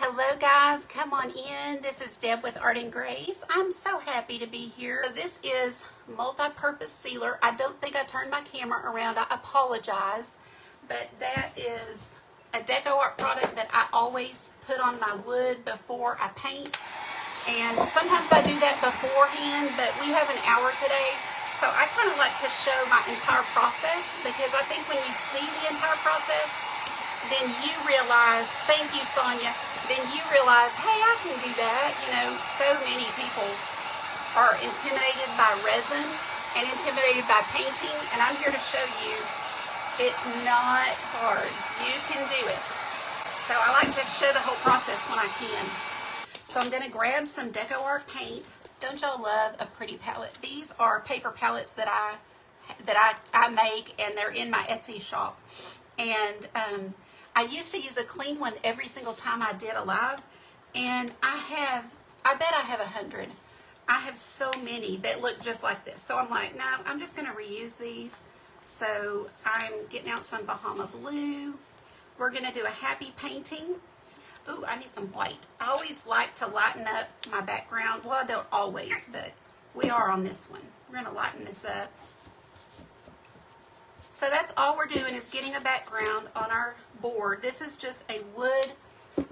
Hello guys, come on in. This is Deb with Art and Grace. I'm so happy to be here. This is multi-purpose sealer. I don't think I turned my camera around. I apologize, but that is a DecoArt product that I always put on my wood before I paint. And sometimes I do that beforehand, but we have an hour today, so I kind of like to show my entire process, because I think when you see the entire process, then you realize, thank you, Sonia, then you realize, hey, I can do that. You know, so many people are intimidated by resin and intimidated by painting, and I'm here to show you it's not hard. You can do it. So I like to show the whole process when I can. So I'm going to grab some DecoArt paint. Don't y'all love a pretty palette? These are paper palettes that I make, and they're in my Etsy shop. And I used to use a clean one every single time I did a live, and I bet I have 100. I have so many that look just like this. So I'm like, no, I'm just going to reuse these. So I'm getting out some Bahama Blue. We're going to do a happy painting. Ooh, I need some white. I always like to lighten up my background. Well, I don't always, but we are on this one. We're going to lighten this up. So that's all we're doing, is getting a background on our board. This is just a wood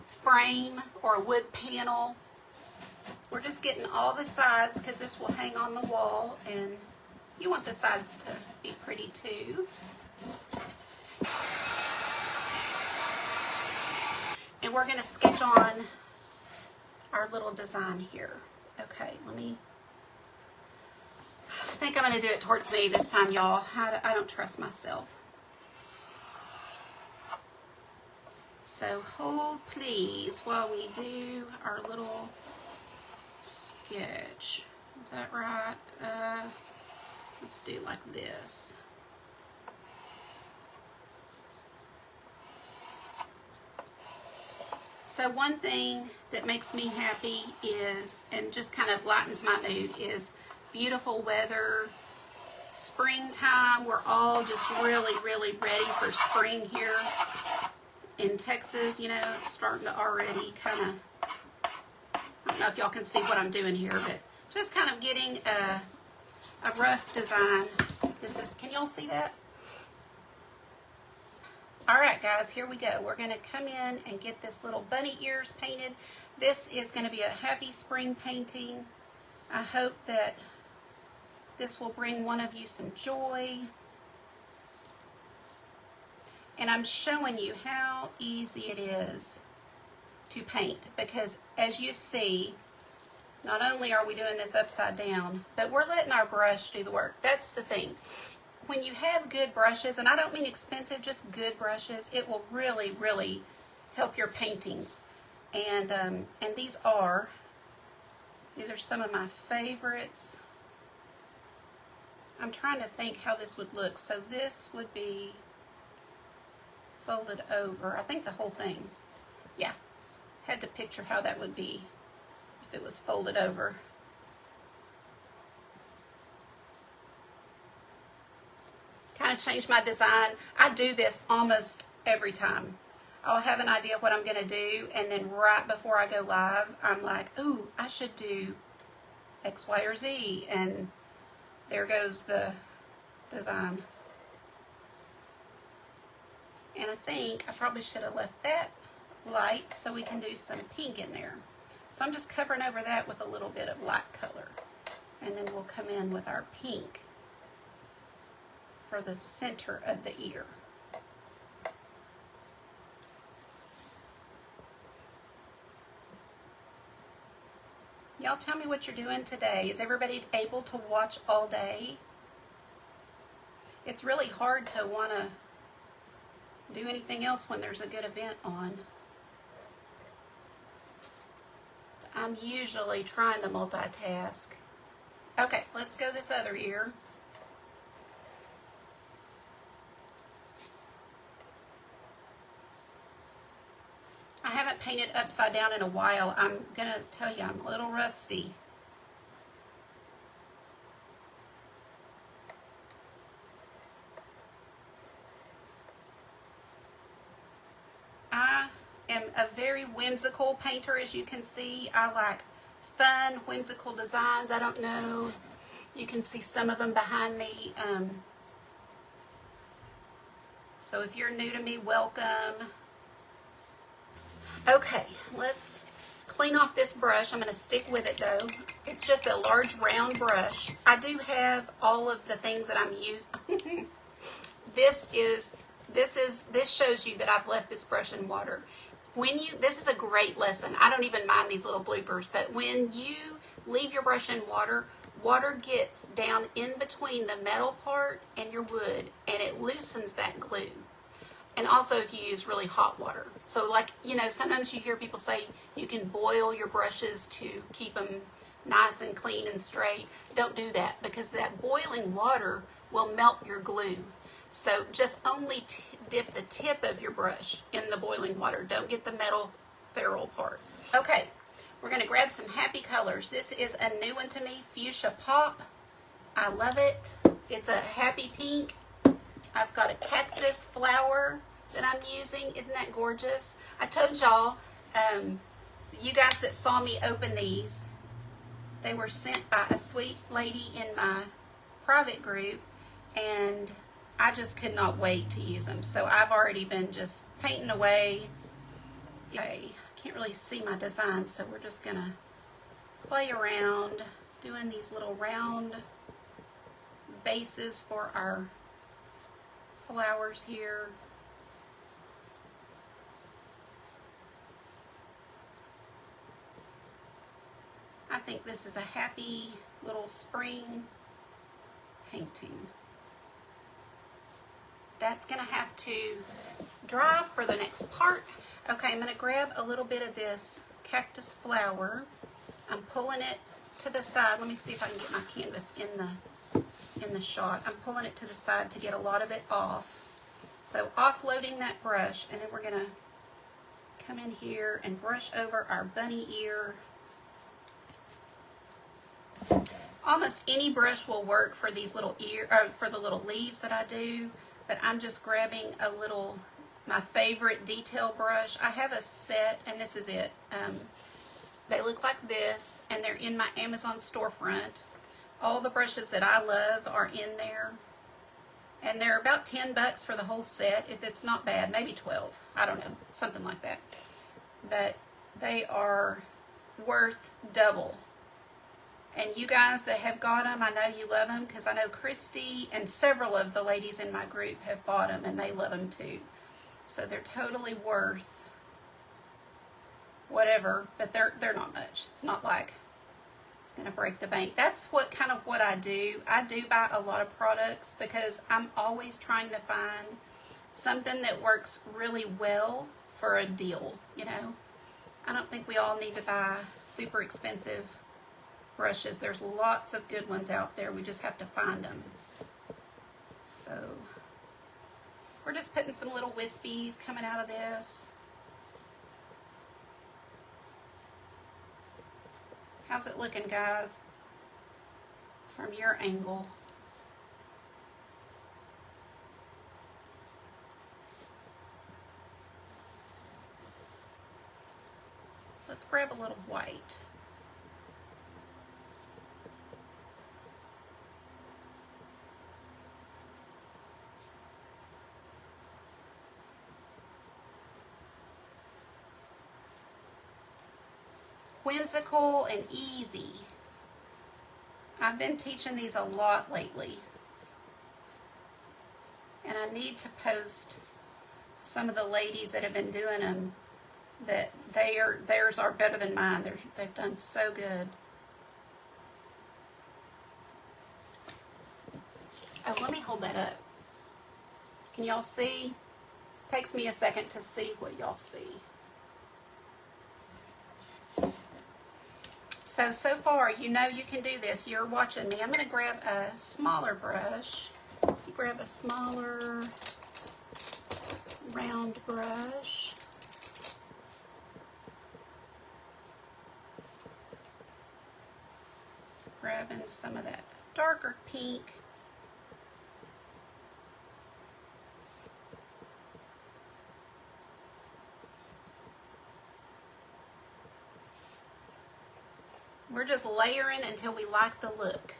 frame or a wood panel. We're just getting all the sides, because this will hang on the wall, and you want the sides to be pretty too. And we're going to sketch on our little design here. Okay, I think I'm going to do it towards me this time, y'all. I don't trust myself. So hold please while we do our little sketch. Is that right? Let's do like this. So one thing that makes me happy is, and just kind of lightens my mood, is beautiful weather, springtime. We're all just really, really ready for spring here in Texas. You know, it's starting to already kind of, I don't know if y'all can see what I'm doing here, but just kind of getting a rough design. This is, can y'all see that? All right, guys, here we go. We're going to come in and get this little bunny ears painted. This is going to be a happy spring painting. I hope that this will bring one of you some joy. And I'm showing you how easy it is to paint, because as you see, not only are we doing this upside down, but we're letting our brush do the work. That's the thing. When you have good brushes, and I don't mean expensive, just good brushes, it will really, really help your paintings. And these are some of my favorites. I'm trying to think how this would look. So this would be folded over. I think the whole thing. Yeah. Had to picture how that would be if it was folded over. Kind of change my design. I do this almost every time. I'll have an idea of what I'm going to do, and then right before I go live, I'm like, ooh, I should do X, Y, or Z, and there goes the design. And I think I probably should have left that light so we can do some pink in there. So I'm just covering over that with a little bit of light color, and then we'll come in with our pink for the center of the ear. Y'all tell me what you're doing today. Is everybody able to watch all day? It's really hard to want to do anything else when there's a good event on. I'm usually trying to multitask. Okay, let's go this other ear. I haven't painted upside down in a while. I'm going to tell you, I'm a little rusty. I am a very very whimsical painter, as you can see. I like fun, whimsical designs. I don't know. You can see some of them behind me. So if you're new to me, welcome. Okay, let's clean off this brush. I'm going to stick with it though. It's just a large round brush. I do have all of the things that I'm using. This shows you that I've left this brush in water. This is a great lesson. I don't even mind these little bloopers, but when you leave your brush in water, water gets down in between the metal part and your wood, and it loosens that glue. And also if you use really hot water. So like, you know, sometimes you hear people say you can boil your brushes to keep them nice and clean and straight. Don't do that, because that boiling water will melt your glue. So just only dip the tip of your brush in the boiling water. Don't get the metal ferrule part. Okay, we're going to grab some happy colors. This is a new one to me, Fuchsia Pop. I love it. It's a happy pink. I've got a cactus flower that I'm using. Isn't that gorgeous? I told y'all, you guys that saw me open these, they were sent by a sweet lady in my private group, and I just could not wait to use them. So I've already been just painting away. I can't really see my design, so we're just going to play around doing these little round bases for our flowers here. I think this is a happy little spring painting. That's going to have to dry for the next part. Okay, I'm going to grab a little bit of this cactus flower. I'm pulling it to the side. Let me see if I can get my canvas in the shot. I'm pulling it to the side to get a lot of it off. So offloading that brush, and then we're going to come in here and brush over our bunny ear. Almost any brush will work for these little for the little leaves that I do, but I'm just grabbing my favorite detail brush. I have a set, and this is it. They look like this, and they're in my Amazon storefront. All the brushes that I love are in there, and they're about $10 for the whole set. It's not bad, maybe 12. I don't know, something like that. But they are worth double. And you guys that have got them, I know you love them, because I know Christy and several of the ladies in my group have bought them, and they love them too. So they're totally worth whatever, but they're not much. It's not like it's going to break the bank. That's what I do. I do buy a lot of products because I'm always trying to find something that works really well for a deal, you know. I don't think we all need to buy super expensive brushes. There's lots of good ones out there. We just have to find them. So we're just putting some little wispies coming out of this. How's it looking, guys, from your angle? Let's grab a little white. Whimsical and easy. I've been teaching these a lot lately, and I need to post some of the ladies that have been doing them, that theirs are better than mine. They've done so good. Oh, let me hold that up. Can y'all see? Takes me a second to see what y'all see. So far, you know you can do this. You're watching me. I'm going to grab a smaller brush. You grab a smaller round brush. Grabbing some of that darker pink. We're just layering until we like the look.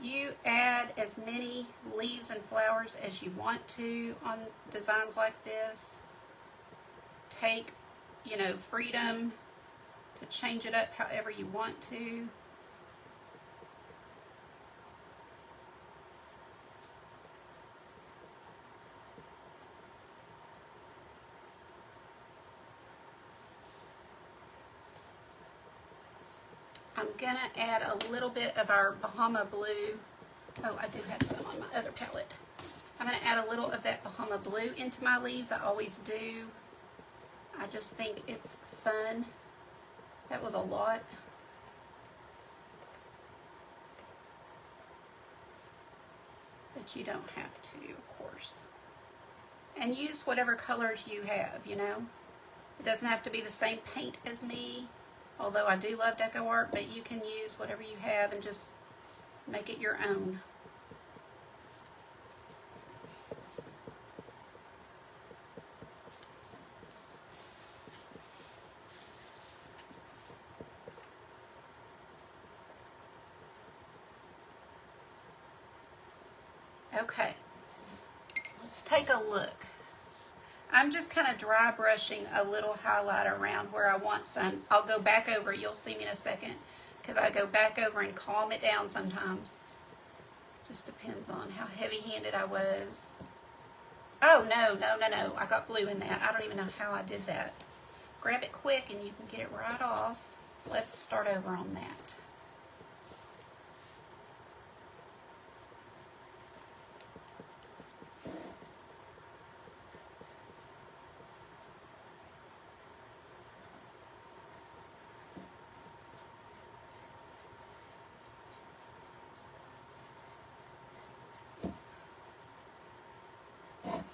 You add as many leaves and flowers as you want to on designs like this. Take, you know, freedom to change it up however you want to. I'm going to add a little bit of our Bahama Blue. Oh, I do have some on my other palette. I'm going to add a little of that Bahama Blue into my leaves. I always do. I just think it's fun. That was a lot. But you don't have to, of course. And use whatever colors you have, you know. It doesn't have to be the same paint as me, although I do love DecoArt, but you can use whatever you have and just make it your own. Okay, let's take a look. I'm just kind of dry brushing a little highlight around where I want some. I'll go back over, you'll see me in a second, because I go back over and calm it down sometimes. Just depends on how heavy-handed I was. Oh, no, I got blue in that. I don't even know how I did that. Grab it quick and you can get it right off. Let's start over on that.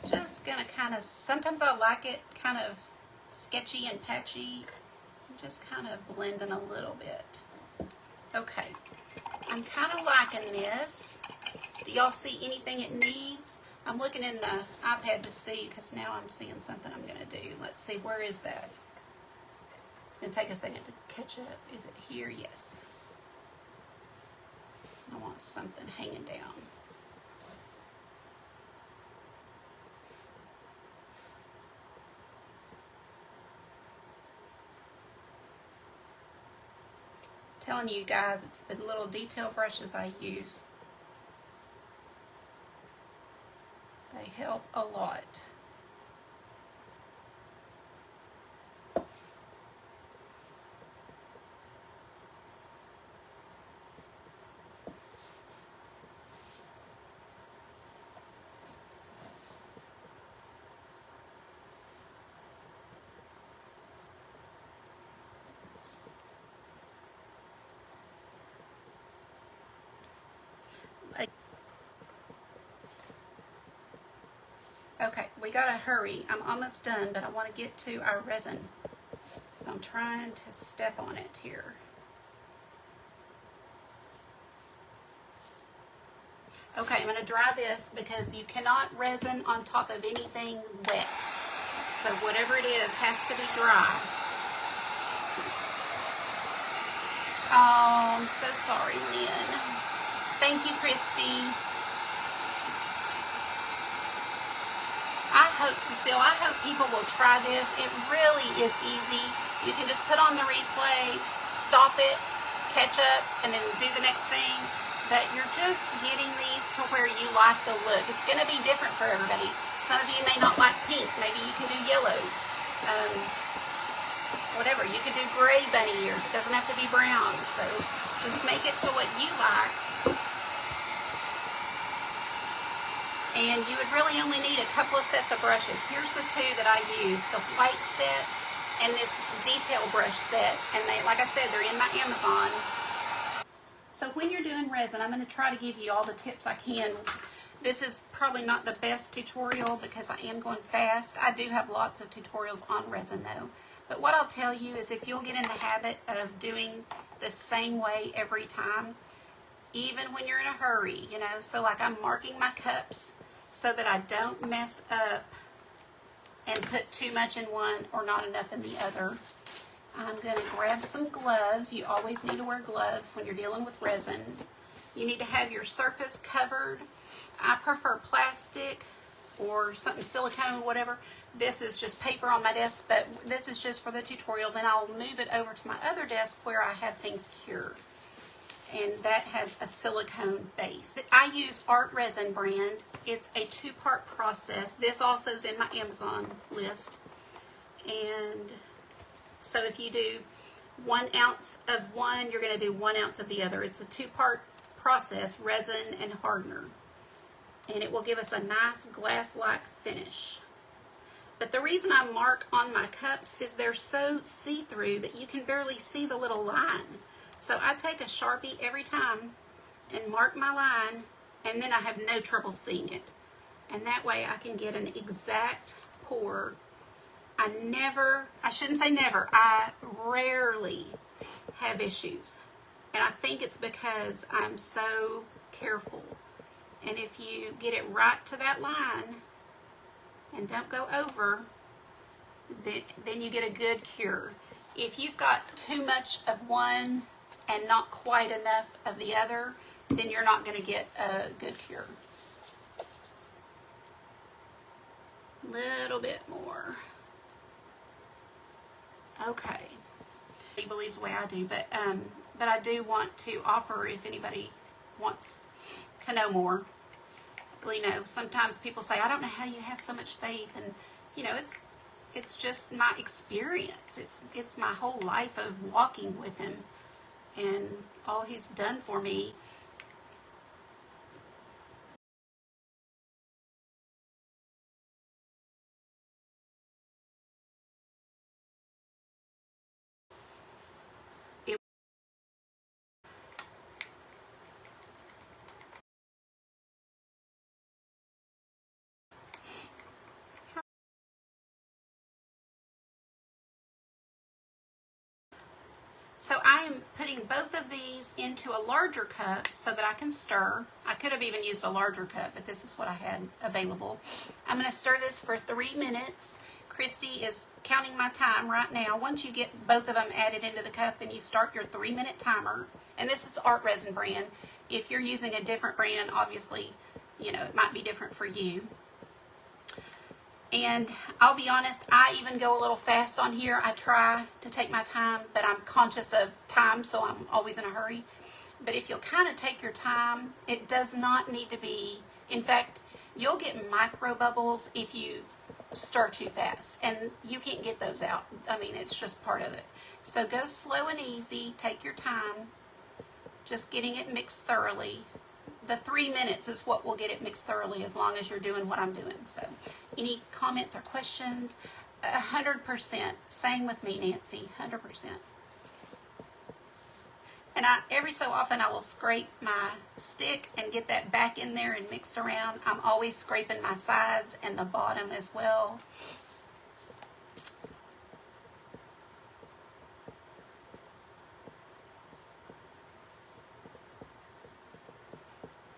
Just gonna kind of, sometimes I like it kind of sketchy and patchy. Just kind of blending a little bit. Okay, I'm kind of liking this. Do y'all see anything it needs? I'm looking in the iPad to see, because now I'm seeing something I'm gonna do. Let's see, where is that? It's gonna take a second to catch up. Is it here? Yes. I want something hanging down. Telling you guys, it's the little detail brushes I use. They help a lot. Okay, we gotta hurry. I'm almost done, but I want to get to our resin. So I'm trying to step on it here. Okay, I'm gonna dry this because you cannot resin on top of anything wet. So whatever it is has to be dry. Oh, I'm so sorry, Lynn. Thank you, Christy. I hope, Cecile, I hope people will try this. It really is easy. You can just put on the replay, stop it, catch up, and then do the next thing. But you're just getting these to where you like the look. It's going to be different for everybody. Some of you may not like pink. Maybe you can do yellow. Whatever. You can do gray bunny ears. It doesn't have to be brown. So just make it to what you like. And you would really only need a couple of sets of brushes. Here's the two that I use, the white set and this detail brush set. And they, like I said, they're in my Amazon. So when you're doing resin, I'm going to try to give you all the tips I can. This is probably not the best tutorial because I am going fast. I do have lots of tutorials on resin though. But what I'll tell you is if you'll get in the habit of doing the same way every time, even when you're in a hurry, you know, so like I'm marking my cups. so that I don't mess up and put too much in one or not enough in the other. I'm going to grab some gloves. You always need to wear gloves when you're dealing with resin. You need to have your surface covered. I prefer plastic or something silicone, whatever. This is just paper on my desk, but this is just for the tutorial. Then I'll move it over to my other desk where I have things cured. And that has a silicone base. I use Art Resin brand. It's a 2-part process. This also is in my Amazon list. And so if you do 1 ounce of one, you're going to do 1 ounce of the other. It's a 2-part process, resin and hardener. And it will give us a nice glass-like finish. But the reason I mark on my cups is they're so see-through that you can barely see the little line. So I take a Sharpie every time and mark my line, and then I have no trouble seeing it. And that way I can get an exact pour. I shouldn't say never, I rarely have issues. And I think it's because I'm so careful. And if you get it right to that line and don't go over, then you get a good cure. If you've got too much of one and not quite enough of the other, then you're not going to get a good cure. Little bit more. Okay. He believes the way I do, but I do want to offer if anybody wants to know more. You know, sometimes people say, I don't know how you have so much faith, and you know, it's just my experience. It's my whole life of walking with him and all he's done for me. So I am putting both of these into a larger cup so that I can stir. I could have even used a larger cup, but this is what I had available. I'm going to stir this for 3 minutes. Christy is counting my time right now. Once you get both of them added into the cup, then you start your 3-minute timer. And this is Art Resin brand. If you're using a different brand, obviously, you know, it might be different for you. And I'll be honest, I even go a little fast on here. I try to take my time, but I'm conscious of time, so I'm always in a hurry. But if you'll kind of take your time, it does not need to be, in fact, you'll get micro bubbles if you stir too fast, and you can't get those out. I mean, it's just part of it. So go slow and easy, take your time, just getting it mixed thoroughly. The 3 minutes is what will get it mixed thoroughly as long as you're doing what I'm doing. So any comments or questions? 100%. Same with me, Nancy. 100%. And every so often I will scrape my stick and get that back in there and mixed around. I'm always scraping my sides and the bottom as well.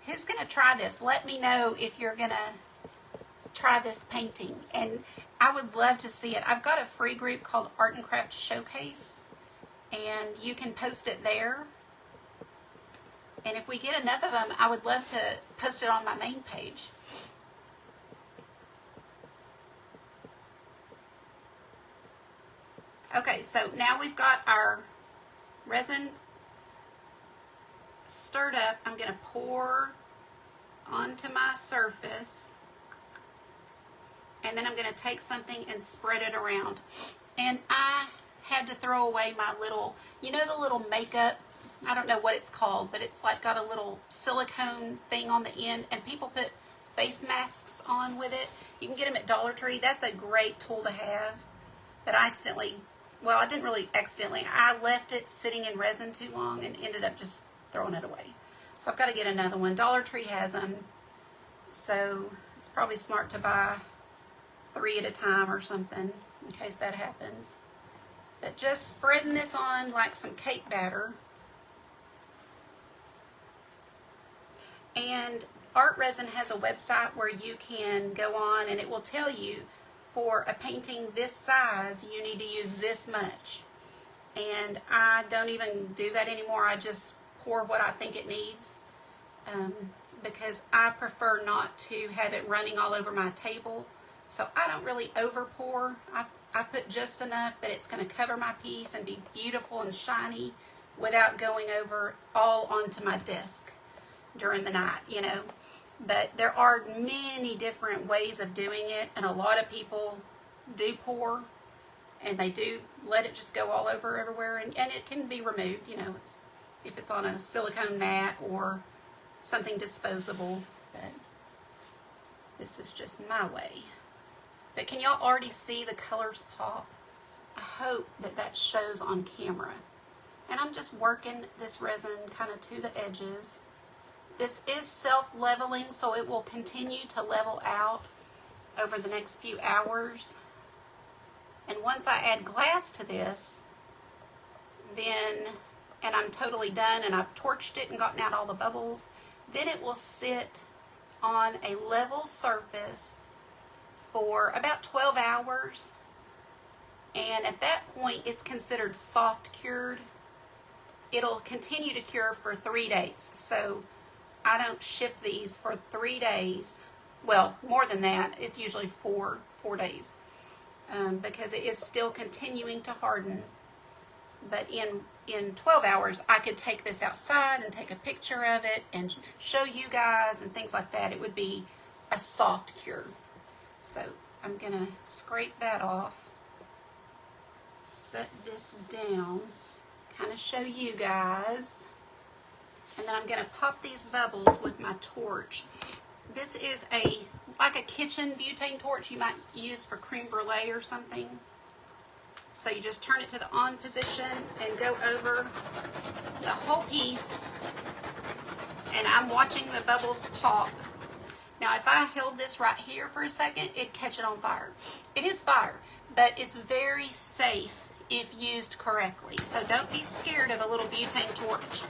Who's going to try this? Let me know if you're going to try this painting. And I would love to see it. I've got a free group called Art and Craft Showcase, and you can post it there. And if we get enough of them, I would love to post it on my main page. Okay, so now we've got our resin stirred up. I'm going to pour onto my surface, and then I'm going to take something and spread it around. And I had to throw away my little, you know, the little makeup, I don't know what it's called, but it's like got a little silicone thing on the end, and people put face masks on with it. You can get them at Dollar Tree. That's a great tool to have. But I accidentally, well, I didn't really accidentally, I left it sitting in resin too long and ended up just throwing it away. So I've got to get another one. Dollar Tree has them, so it's probably smart to buy 3 at a time or something in case that happens. But just spreading this on like some cake batter. And Art Resin has a website where you can go on and it will tell you for a painting this size you need to use this much. And I don't even do that anymore. I just pour what I think it needs because I prefer not to have it running all over my table. So I don't really over pour. I put just enough that it's going to cover my piece and be beautiful and shiny without going over all onto my desk during the night, you know. But there are many different ways of doing it, and a lot of people do pour, and they do let it just go all over everywhere, and it can be removed, you know, if it's on a silicone mat or something disposable. But this is just my way. But can y'all already see the colors pop? I hope that shows on camera. And I'm just working this resin kind of to the edges. This is self-leveling, so it will continue to level out over the next few hours. And once I add glass to this, then, and I'm totally done and I've torched it and gotten out all the bubbles, then it will sit on a level surface for about 12 hours. And at that point, it's considered soft cured. It'll continue to cure for 3 days. So I don't ship these for 3 days. Well, more than that. It's usually four days because it is still continuing to harden. But in 12 hours, I could take this outside and take a picture of it and show you guys and things like that. It would be a soft cure. So I'm going to scrape that off, set this down, kind of show you guys. And then I'm going to pop these bubbles with my torch. This is like a kitchen butane torch you might use for creme brulee or something. So you just turn it to the on position and go over the whole piece. And I'm watching the bubbles pop. Now if I held this right here for a second, it'd catch it on fire. It is fire, but it's very safe if used correctly. So don't be scared of a little butane torch.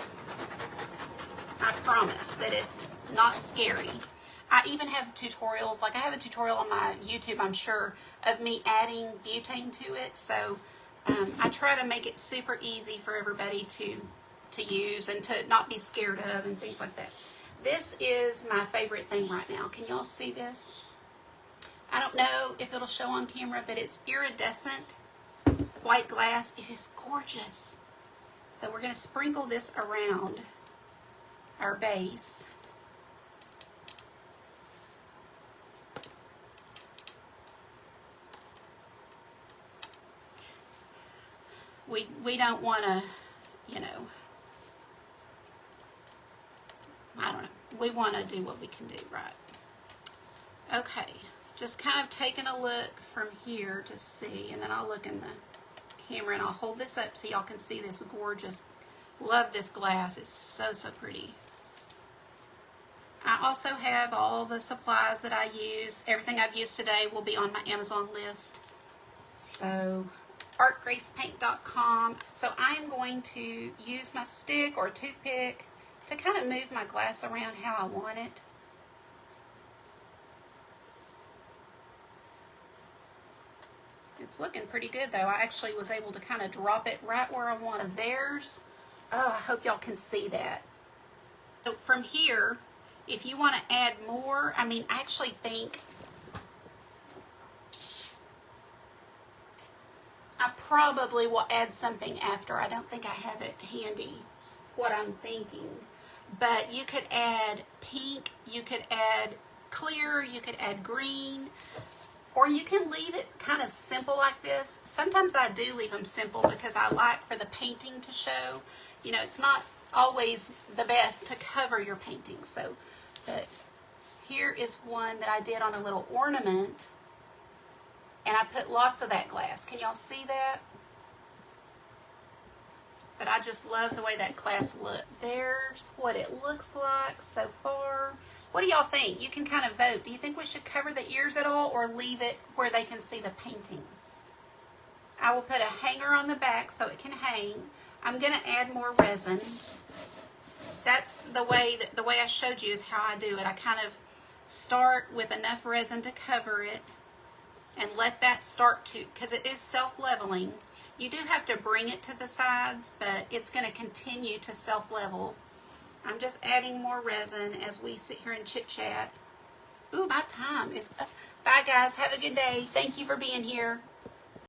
I promise that it's not scary. I even have tutorials, like I have a tutorial on my YouTube, I'm sure, of me adding butane to it. So I try to make it super easy for everybody to use and to not be scared of and things like that. This is my favorite thing right now. Can y'all see this? I don't know if it'll show on camera, but it's iridescent white glass. It is gorgeous. So we're going to sprinkle this around our base. We don't want to, you know, I don't know. We want to do what we can do, right? Okay, just kind of taking a look from here to see, and then I'll look in the camera and I'll hold this up so y'all can see this gorgeous. Love this glass. It's so, so pretty. I also have all the supplies that I use. Everything I've used today will be on my Amazon list. So, artgracepaint.com. So I'm going to use my stick or toothpick to kind of move my glass around how I want it. It's looking pretty good though. I actually was able to kind of drop it right where I wanted. There's, oh, I hope y'all can see that. So from here, if you want to add more, I mean, I actually think I probably will add something after. I don't think I have it handy, what I'm thinking. But you could add pink, you could add clear, you could add green, or you can leave it kind of simple like this. Sometimes I do leave them simple because I like for the painting to show. You know, it's not always the best to cover your painting. So, but here is one that I did on a little ornament. And I put lots of that glass. Can y'all see that? But I just love the way that glass looks. There's what it looks like so far. What do y'all think? You can kind of vote. Do you think we should cover the ears at all or leave it where they can see the painting? I will put a hanger on the back so it can hang. I'm going to add more resin. that's the way I showed you is how I do it. I kind of start with enough resin to cover it and let that start to, because it is self-leveling. You do have to bring it to the sides, but it's going to continue to self-level. I'm just adding more resin as we sit here and chit-chat. Ooh, my time is up. Bye, guys. Have a good day. Thank you for being here.